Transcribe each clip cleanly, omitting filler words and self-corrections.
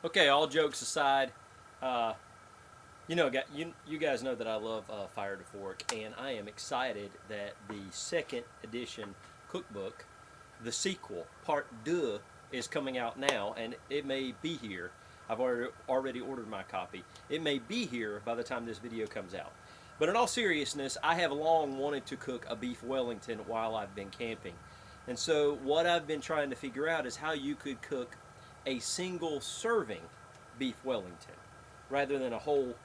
Okay, all jokes aside, uh, you guys know that I love Fire to Fork, and I am excited that the second edition cookbook, the sequel, Part 2, is coming out now, and it may be here. I've already ordered my copy. It may be here by the time this video comes out. But in all seriousness, I have long wanted to cook a beef Wellington while I've been camping. And so what I've been trying to figure out is how you could cook a single serving beef Wellington rather than a whole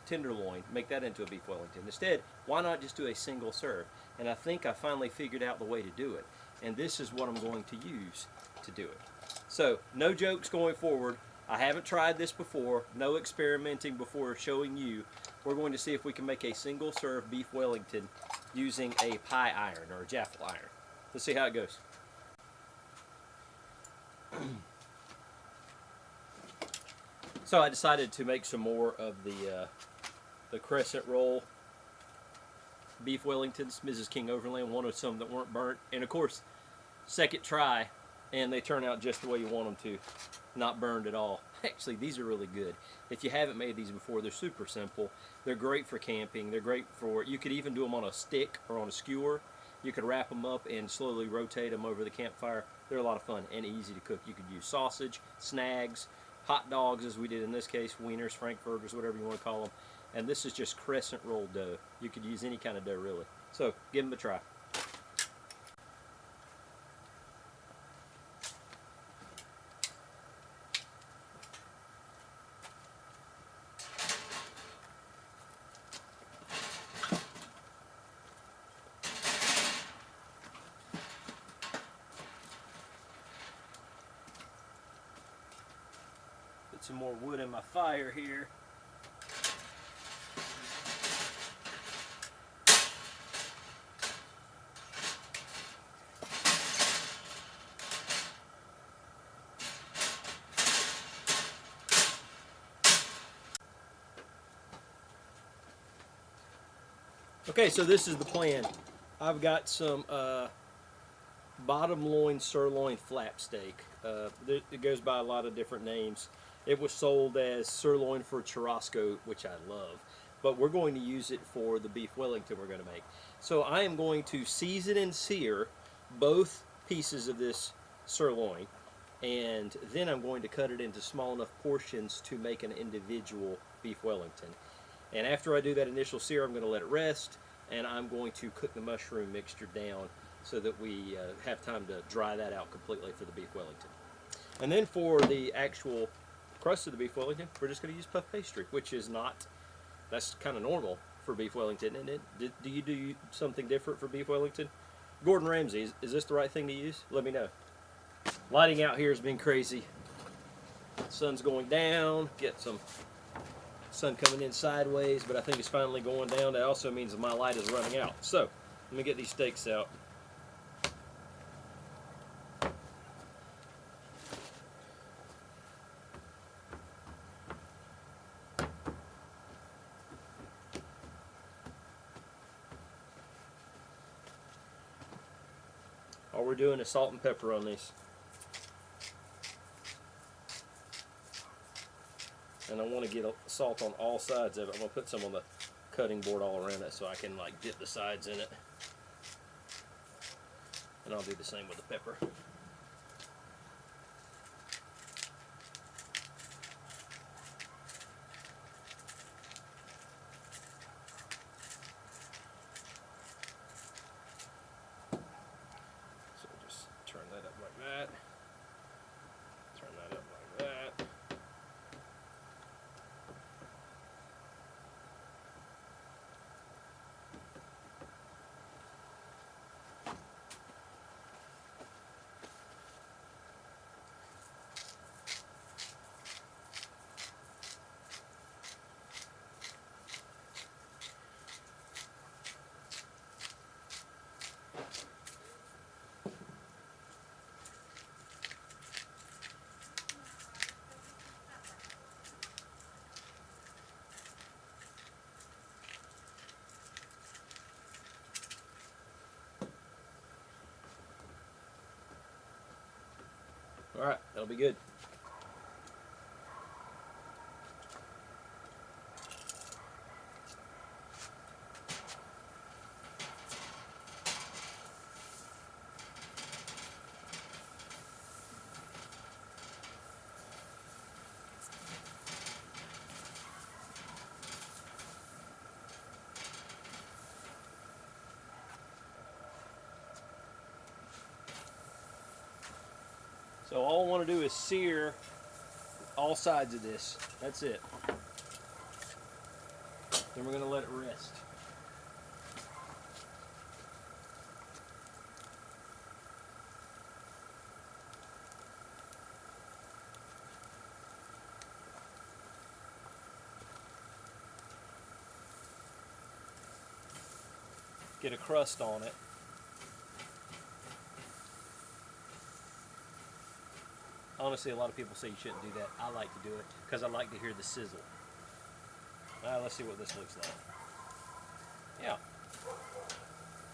tenderloin, make that into a beef Wellington. Instead, why not just do a single serve? And I think I finally figured out the way to do it. And this is what I'm going to use to do it. So, no jokes going forward. I haven't tried this before, no experimenting before showing you. We're going to see if we can make a single serve beef Wellington using a pie iron or a Jaffle iron. Let's see how it goes. So I decided to make some more of the crescent roll beef Wellingtons. Mrs. King Overland wanted some that weren't burnt, and of course, second try, and they turn out just the way you want them to, not burned at all. Actually, these are really good. If you haven't made these before, they're super simple. They're great for camping. They're great for, you could even do them on a stick or on a skewer. You could wrap them up and slowly rotate them over the campfire. They're a lot of fun and easy to cook. You could use sausage, snags, hot dogs, as we did in this case, wieners, frankfurters, whatever you want to call them. And this is just crescent roll dough. You could use any kind of dough, really. So, give them a try. Put some more wood in my fire here. Okay, so this is the plan. I've got some bottom loin sirloin flap steak. It goes by a lot of different names. It was sold as sirloin for churrasco, which I love, but we're going to use it for the beef Wellington we're going to make. So I am going to season and sear both pieces of this sirloin, and then I'm going to cut it into small enough portions to make an individual beef Wellington. And after I do that initial sear, I'm going to let it rest, and I'm going to cook the mushroom mixture down so that we have time to dry that out completely for the beef Wellington. And then for the actual crust of the beef Wellington, we're just going to use puff pastry, which is not, that's kind of normal for beef Wellington, isn't it? Do you do something different for beef Wellington? Gordon Ramsay, is this the right thing to use? Let me know. Lighting out here has been crazy. Sun's going down, get some sun coming in sideways, but I think it's finally going down. That also means that my light is running out. So, let me get these steaks out. All we're doing is salt and pepper on these. And I want to get salt on all sides of it. I'm going to put some on the cutting board all around it so I can like dip the sides in it. And I'll do the same with the pepper. So just turn that up like that. Turn that up like that. Alright, that'll be good. So all I want to do is sear all sides of this. That's it. Then we're going to let it rest. Get a crust on it. Honestly, a lot of people say you shouldn't do that. I like to do it because I like to hear the sizzle. Let's see what this looks like. Yeah,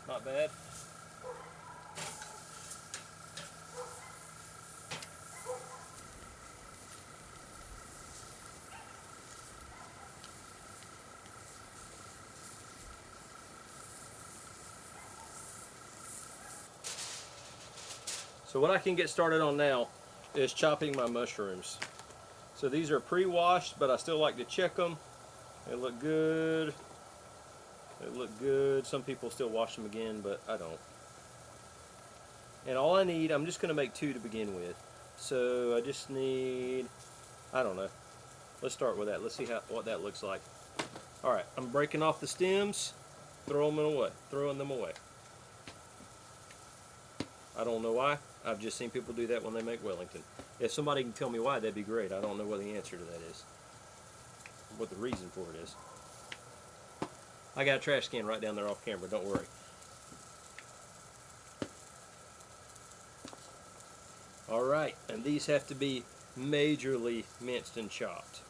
not bad. So what I can get started on now is chopping my mushrooms. So these are pre-washed, but I still like to check them. They look good. They look good. Some people still wash them again, but I don't. And all I need, I'm just going to make 2 to begin with. So I just need, I don't know. Let's start with that. Let's see what that looks like. All right, I'm breaking off the stems, throwing them away. I don't know why. I've just seen people do that when they make Wellington. If somebody can tell me why, that'd be great. I don't know what the answer to that is, what the reason for it is. I got a trash can right down there off camera, don't worry. All right, and these have to be majorly minced and chopped.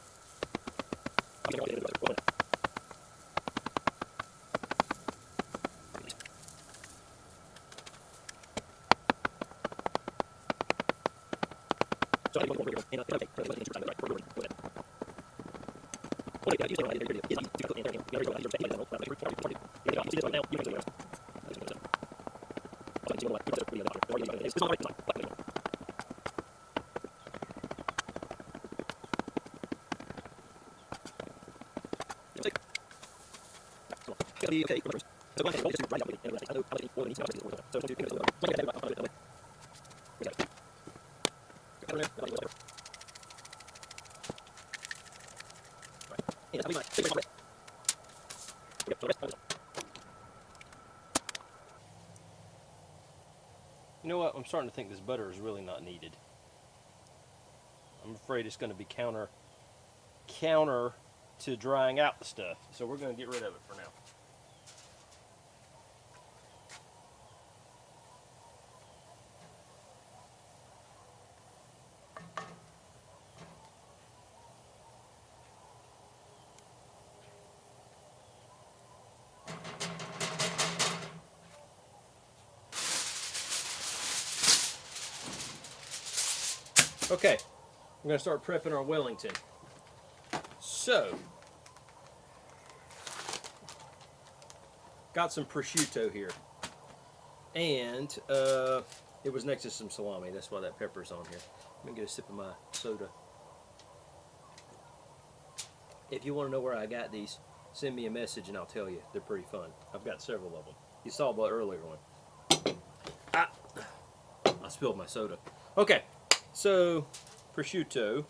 You know what? I'm starting to think this butter is really not needed. I'm afraid it's going to be counter to drying out the stuff. So we're going to get rid of it for now. Okay, we're going to start prepping our Wellington. So, got some prosciutto here. And it was next to some salami. That's why that pepper's on here. Let me get a sip of my soda. If you want to know where I got these, send me a message and I'll tell you. They're pretty fun. I've got several of them. You saw the earlier one. I spilled my soda. Okay. So, prosciutto,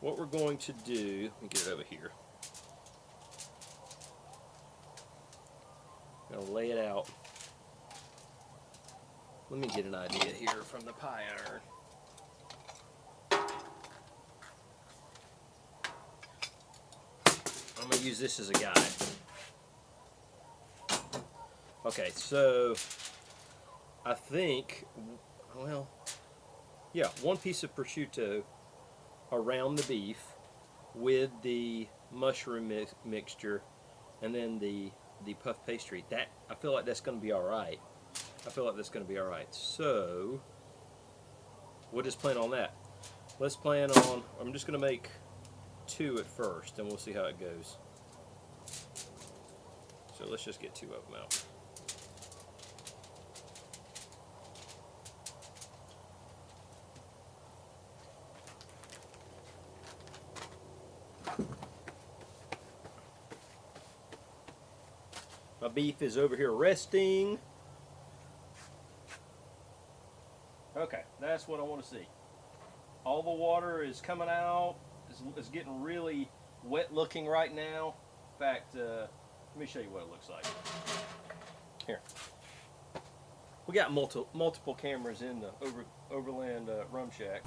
what we're going to do, let me get it over here. I'm going to lay it out. Let me get an idea here from the pie iron. I'm going to use this as a guide. Okay, so I think, well, yeah, 1 piece of prosciutto around the beef with the mushroom mixture and then the puff pastry. That, I feel like that's going to be all right. So we'll just plan on that. Let's plan on, I'm just going to make 2 at first and we'll see how it goes. So let's just get 2 of them out. My beef is over here resting. Okay, that's what I want to see. All the water is coming out. It's getting really wet looking right now. In fact, let me show you what it looks like. Here. We got multiple cameras in the Overland Rum Shack.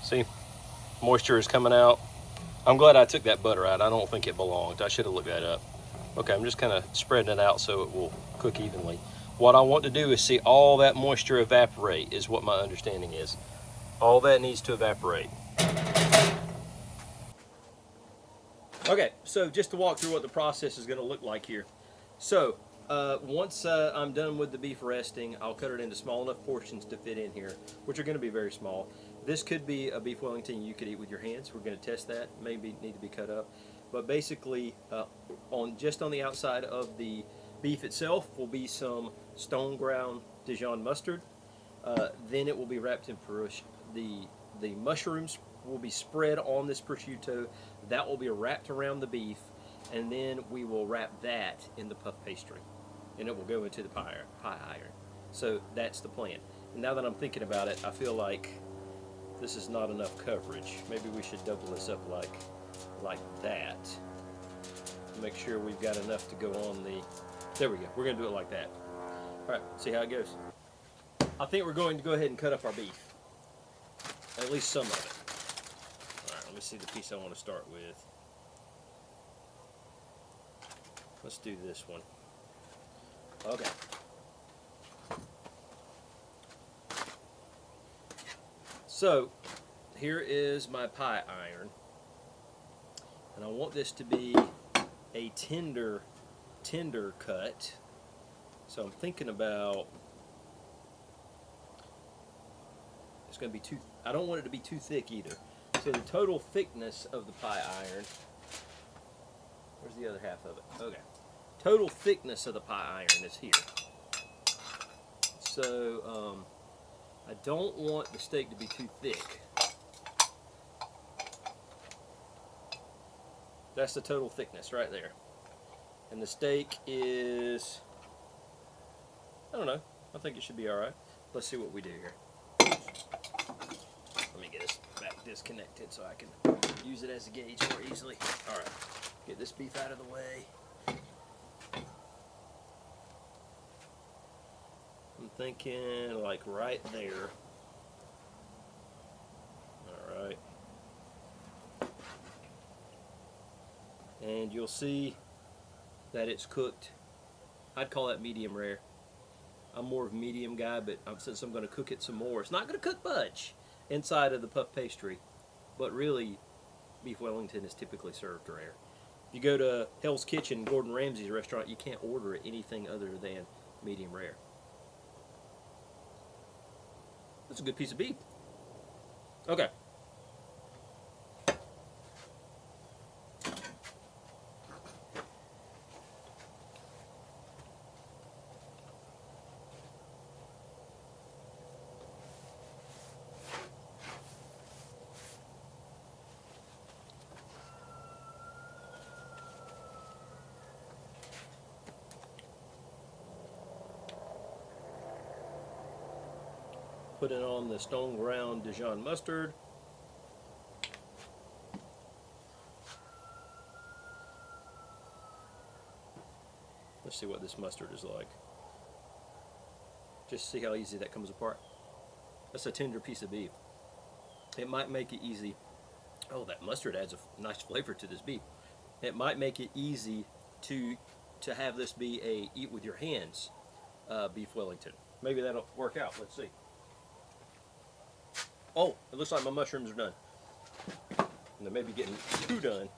See, moisture is coming out. I'm glad I took that butter out. I don't think it belonged. I should have looked that up. Okay, I'm just kind of spreading it out so it will cook evenly. What I want to do is see all that moisture evaporate, is what my understanding is. All that needs to evaporate. Okay, so just to walk through what the process is going to look like here. So, once I'm done with the beef resting, I'll cut it into small enough portions to fit in here, which are going to be very small. This could be a beef Wellington you could eat with your hands. We're going to test that. Maybe need to be cut up. But basically, just on the outside of the beef itself will be some stone ground Dijon mustard. Then it will be wrapped in prosciutto. The mushrooms will be spread on this prosciutto. That will be wrapped around the beef, and then we will wrap that in the puff pastry, and it will go into the pie iron. So that's the plan. And now that I'm thinking about it, I feel like this is not enough coverage. Maybe we should double this up like that. Make sure we've got enough to go on the. There we go. We're going to do it like that. All right, see how it goes. I think we're going to go ahead and cut up our beef. At least some of it. All right, let me see the piece I want to start with. Let's do this one. Okay. So, here is my pie iron. And I want this to be a tender cut. So I'm thinking about, it's going to be too, I don't want it to be too thick either. So the total thickness of the pie iron, where's the other half of it? Okay. Total thickness of the pie iron is here. So I don't want the steak to be too thick. That's the total thickness right there. And the steak is, I don't know, I think it should be all right. Let's see what we do here. Let me get this back disconnected so I can use it as a gauge more easily. All right, get this beef out of the way. I'm thinking like right there. All right. And you'll see that it's cooked. I'd call that medium rare. I'm more of a medium guy, but since I'm going to cook it some more, it's not going to cook much inside of the puff pastry, but really beef Wellington is typically served rare. If you go to Hell's Kitchen, Gordon Ramsay's restaurant, you can't order anything other than medium rare. That's a good piece of beef. Okay. Put it on the stone ground Dijon mustard. Let's see what this mustard is like. Just see how easy that comes apart. That's a tender piece of beef. It might make it easy. Oh, that mustard adds a nice flavor to this beef. It might make it easy to have this be a eat with your hands beef Wellington. Maybe that'll work out. Let's see. Oh, it looks like my mushrooms are done. And they may be getting too done.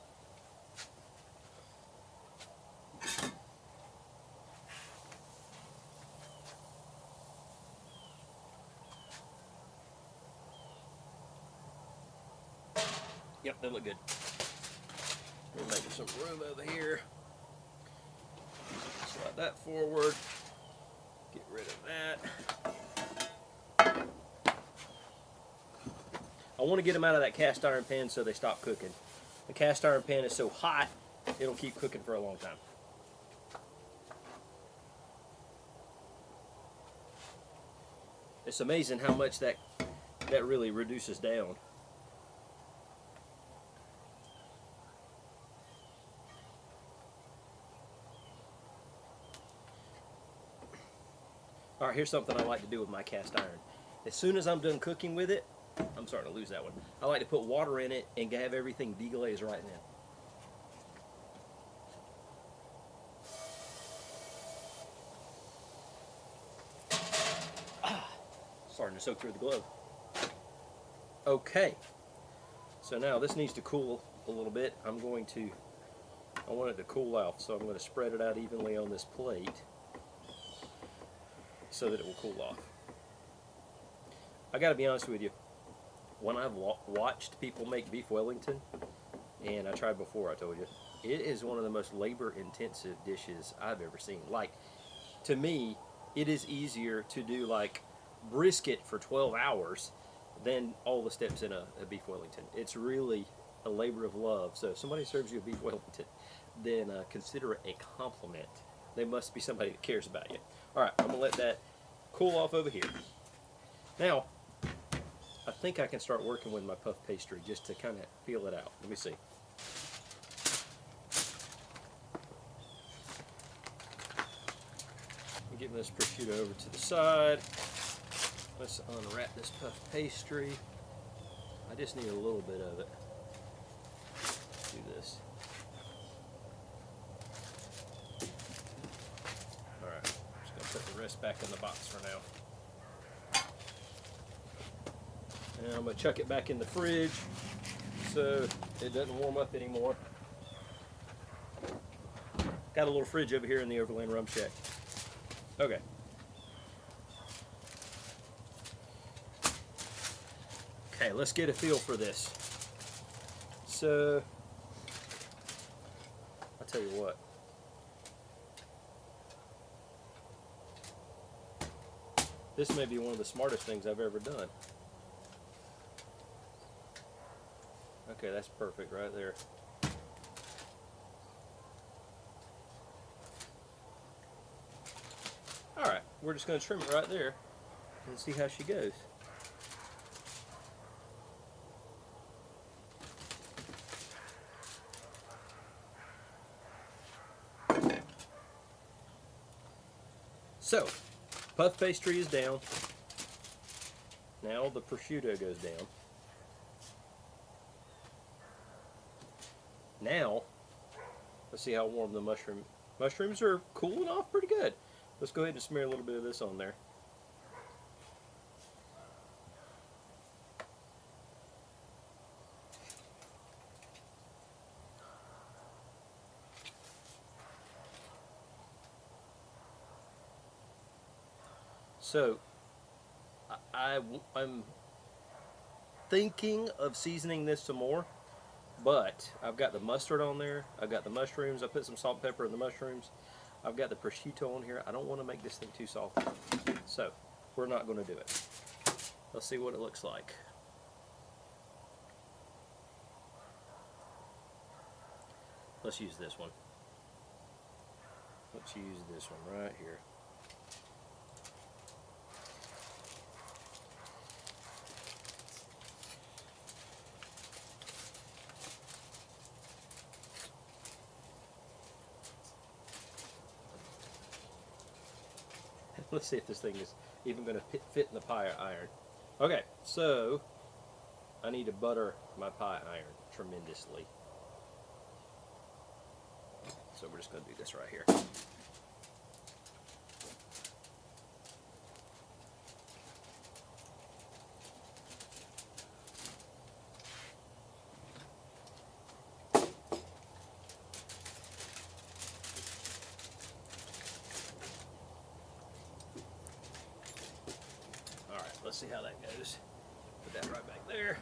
Yep, they look good. We're making some room over here. Slide that forward. Get rid of that. I want to get them out of that cast iron pan so they stop cooking. The cast iron pan is so hot, it'll keep cooking for a long time. It's amazing how much that really reduces down. All right, here's something I like to do with my cast iron. As soon as I'm done cooking with it, I'm starting to lose that one. I like to put water in it and have everything deglaze right now. Starting to soak through the glove. Okay, so now this needs to cool a little bit. I want it to cool out, so I'm going to spread it out evenly on this plate so that it will cool off. I got to be honest with you, when I've watched people make beef Wellington, and I tried before, I told you, it is one of the most labor-intensive dishes I've ever seen. Like, to me, it is easier to do like brisket for 12 hours than all the steps in a beef Wellington. It's really a labor of love. So if somebody serves you a beef Wellington, then consider it a compliment. They must be somebody that cares about you. All right, I'm gonna let that cool off over here. Now, I think I can start working with my puff pastry just to kind of feel it out. Let me see. I'm getting this prosciutto over to the side. Let's unwrap this puff pastry. I just need a little bit of it. Do this. All right, I'm just gonna put the rest back in the box for now. And I'm gonna chuck it back in the fridge so it doesn't warm up anymore. Got a little fridge over here in the Overland Rum Shack. Okay. Okay, let's get a feel for this. So, I'll tell you what. This may be one of the smartest things I've ever done. Okay, that's perfect right there. Alright, we're just going to trim it right there and see how she goes. So, puff pastry is down. Now the prosciutto goes down. Now, let's see how warm the mushrooms are cooling off pretty good. Let's go ahead and smear a little bit of this on there. So, I'm thinking of seasoning this some more, but I've got the mustard on there. I've got the mushrooms. I put some salt and pepper in the mushrooms. I've got the prosciutto on here. I don't want to make this thing too salty, so we're not going to do it. Let's see what it looks like. Let's use this one. Let's use this one right here. Let's see if this thing is even going to fit in the pie iron. Okay, so I need to butter my pie iron tremendously. So we're just going to do this right here. Let's see how that goes. Put that right back there.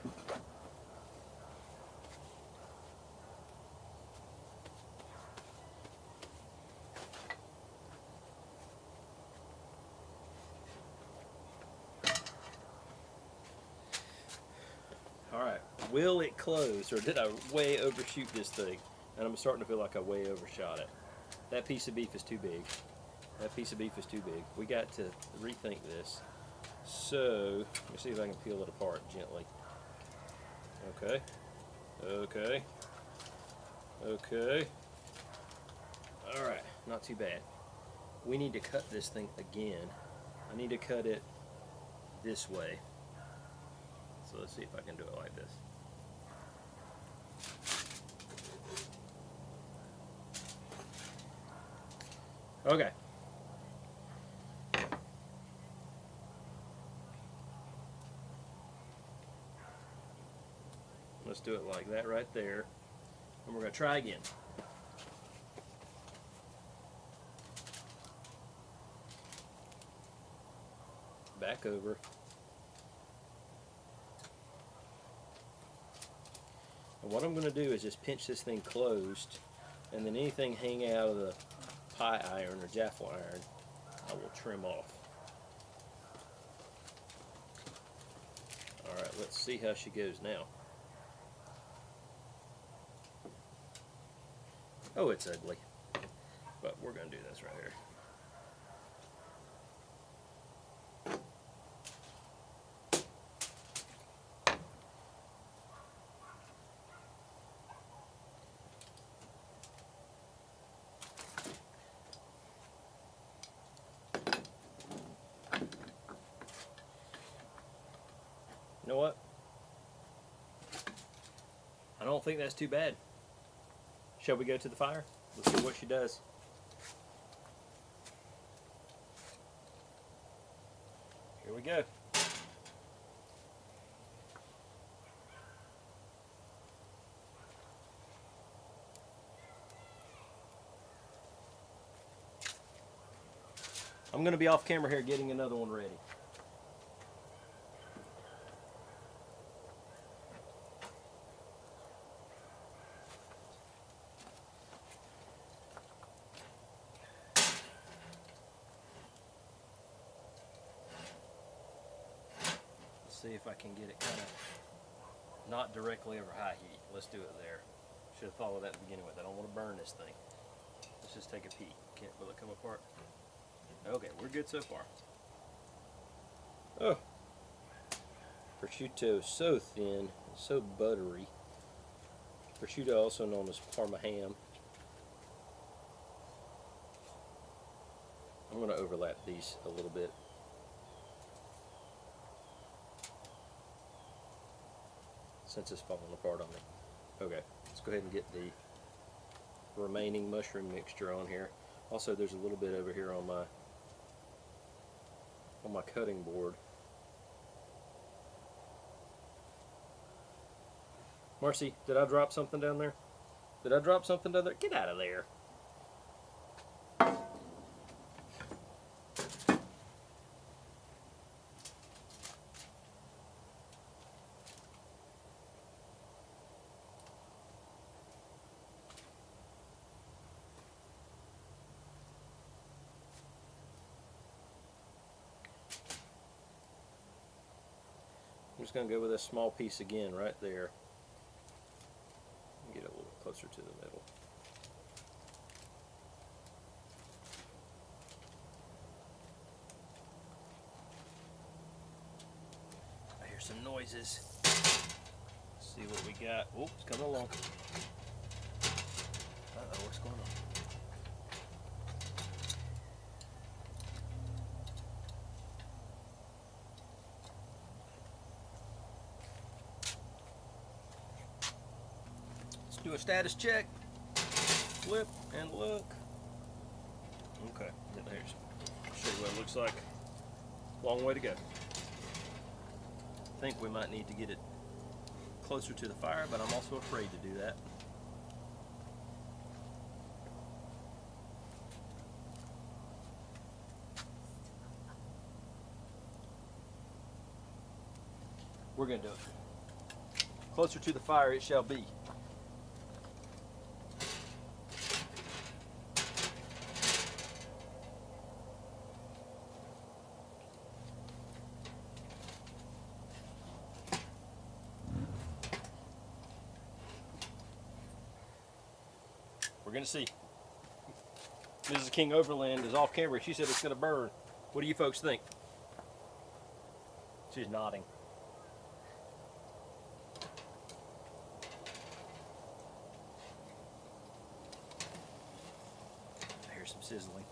All right, will it close, or did I way overshoot this thing? And I'm starting to feel like I way overshot it. That piece of beef is too big. That piece of beef is too big. We got to rethink this. So, let me see if I can peel it apart gently. Okay. Okay. Okay. Alright, not too bad. We need to cut this thing again. I need to cut it this way. So let's see if I can do it like this. Okay. Let's do it like that right there. And we're going to try again. Back over. And what I'm going to do is just pinch this thing closed, and then anything hanging out of the pie iron or Jaffle iron, I will trim off. Alright, let's see how she goes now. Oh, it's ugly. But we're going to do this right here. You know what? I don't think that's too bad. Shall we go to the fire? Let's see what she does. Here we go. I'm going to be off camera here getting another one ready. See if I can get it kind of not directly over high heat. Let's do it there. Should have thought of that to begin with. I don't want to burn this thing. Let's just take a peek. Will it come apart? Okay, we're good so far. Oh, prosciutto is so thin, so buttery. Prosciutto, also known as Parma ham. I'm going to overlap these a little bit. Since it's falling apart on me. Okay, let's go ahead and get the remaining mushroom mixture on here. Also, there's a little bit over here on my cutting board. Marcy, did I drop something down there? Did I drop something down there? Get out of there. I'm just going to go with a small piece again right there. Get it a little bit closer to the middle. I hear some noises. Let's see what we got. Oh, it's coming along. Uh-oh, what's going on? Do a status check, flip and look. Okay, there's, I'll show you what it looks like. Long way to go. I think we might need to get it closer to the fire, but I'm also afraid to do that. We're going to do it. Closer to the fire it shall be. We're going to see. Mrs. King Overland is off camera. She said it's going to burn. What do you folks think? She's nodding. Here's some sizzling.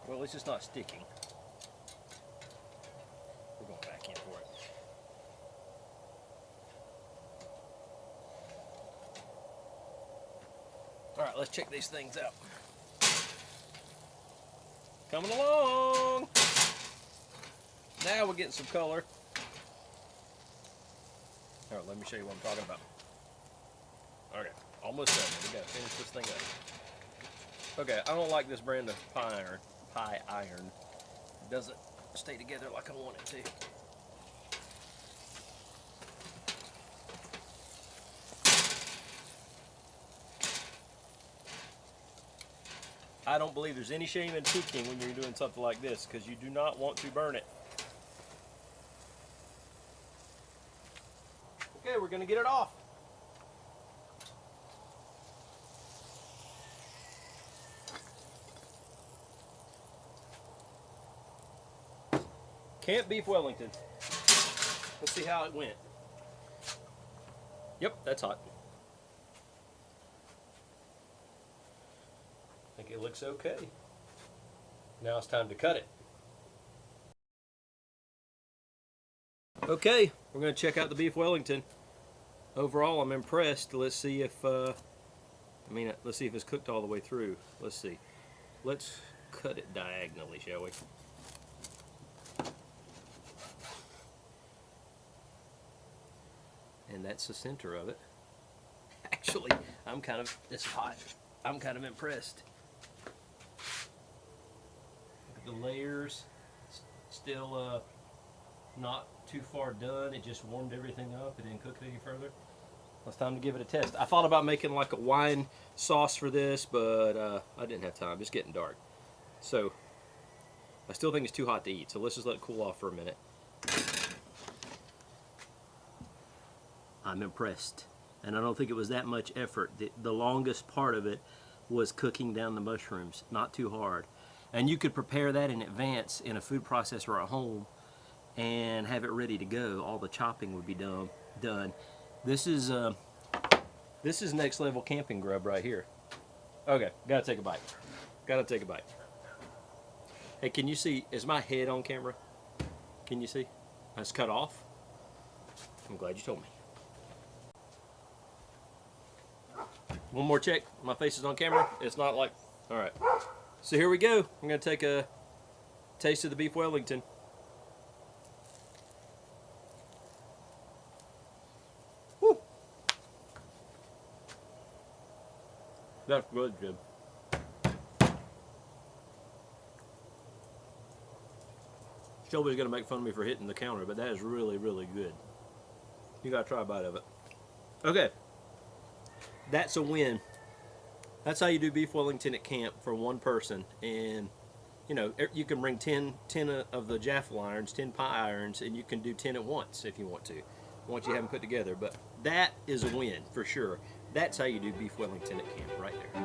Well, it's just not sticking. We're going back in for it. All right, let's check these things out. Coming along. Now we're getting some color. All right, let me show you what I'm talking about. Okay, almost done. We gotta finish this thing up. Okay, I don't like this brand of pie iron. It doesn't stay together like I want it to. I don't believe there's any shame in peeking when you're doing something like this, because you do not want to burn it. Okay, we're gonna get it off. Camp Beef Wellington. Let's see how it went. Yep, that's hot. I think it looks okay. Now it's time to cut it. Okay, we're going to check out the Beef Wellington. Overall, I'm impressed. Let's see if let's see if it's cooked all the way through. Let's see. Let's cut it diagonally, shall we? And that's the center of it. Actually, it's hot. I'm kind of impressed. The layers still not too far done. It just warmed everything up. It didn't cook it any further. It's time to give it a test. I thought about making like a wine sauce for this, but I didn't have time. It's getting dark. So I still think it's too hot to eat. So let's just let it cool off for a minute. I'm impressed. And I don't think it was that much effort. The longest part of it was cooking down the mushrooms, not too hard. And you could prepare that in advance in a food processor at home and have it ready to go. All the chopping would be done. This is next level camping grub right here. Okay, gotta take a bite. Gotta take a bite. Hey, can you see, is my head on camera? Can you see? It's cut off. I'm glad you told me. One more check. My face is on camera. It's not like, all right. So here we go. I'm gonna take a taste of the Beef Wellington. Woo. That's good, Jim. Shelby's gonna make fun of me for hitting the counter, but that is really, really good. You gotta try a bite of it. Okay. That's a win. That's how you do Beef Wellington at camp for one person. And you know, you can bring 10 of the Jaffle irons, 10 pie irons, and you can do 10 at once if you want to, once you have them put together. But that is a win for sure. That's how you do Beef Wellington at camp right there.